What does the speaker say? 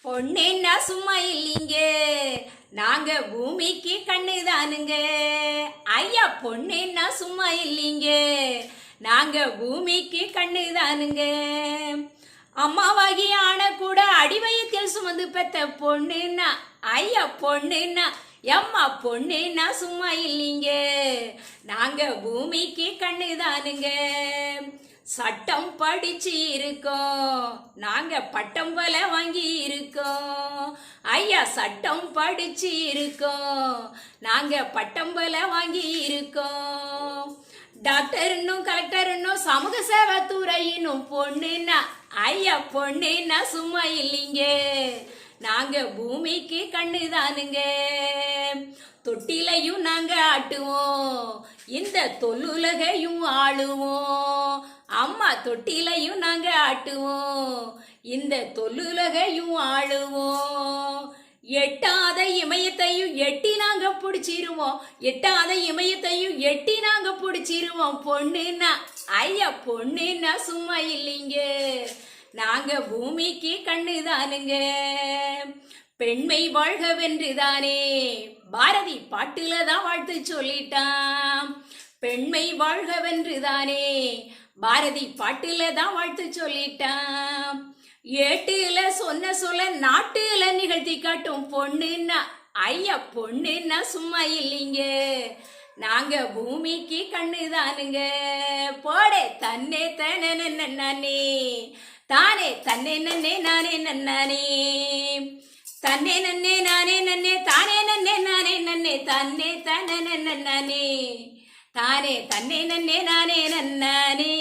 பொண்ணேன்னா சும்மா இல்லைங்க, நாங்க பூமிக்கு கண்ணுதானுங்க. ஐயா பொண்ணேன்னா சும்மா இல்லைங்க, நாங்க பூமிக்கு கண்ணுதானுங்க. அம்மாவாகி ஆன கூட அடிவயத்தில் சுமந்து பெத்த பொண்ணுன்னா ஐயா பொண்ணுன்னா எம்மா பொண்ணுன்னா சும்மா இல்லைங்க, நாங்க பூமிக்கு கண்ணுதானுங்க. சட்டம் படிச்சு இருக்கோம், நாங்க பட்டம் போல வாங்கி இருக்கோம். ஐயா சட்டம் படிச்சு இருக்கோம், நாங்க பட்டம் போல வாங்கி இருக்கோம். டாக்டர்னும் கலெக்டர்னும் சமூக சேவை துறையினும் பொண்ணுன்னா ஐயா பொண்ணுன்னா சும்மா இல்லைங்க, நாங்க பூமிக்கு கண்ணுதானுங்க. தொட்டிலையும் நாங்க ஆட்டுவோம், இந்த தொல்லுலகையும் ஆளுவோம். அம்மா தொட்டிலையும் நாங்க ஆட்டுவோம், இந்த தொல்லுலகையும் ஆளுவோம். எட்டாத இமயத்தையும் எட்டி நாங்க பிடிச்சிருவோம், எட்டாத இமயத்தையும் எட்டி நாங்க பிடிச்சிருவோம். பொண்ணுன்னா ஐயா பொண்ணுன்னா சும்மா இல்லைங்க, நாங்க பூமிக்கு கண்ணுதானுங்க. பெண்மை வாழ்க வென்றுதானே பாரதி பாட்டுல தான் வாழ்த்து சொல்லிட்டான். பெண்மை வாழ்க வென்றுதானே பாரதி பாட்டுல தான் வாழ்த்து சொல்லிட்டான். ஏட்டுல சொன்ன சொல்ல நாட்டுல நிகழ்த்தி காட்டும் பொண்ணுன்னா ஐயா பொண்ணுன்னா சும்மா இல்லைங்க, நாங்க பூமிக்கு கண்ணுதானுங்க. போடே தன்னே தானே நன்னானே, தானே தன்னே நன்னே நானே நன்னானே, தன்னே நன்னே நானே நன்னே, தானே நன்னே நானே நன்னே, தன்னே தானே நன்னானே, தானே தன்னே நன்னே நானே நன்னானே.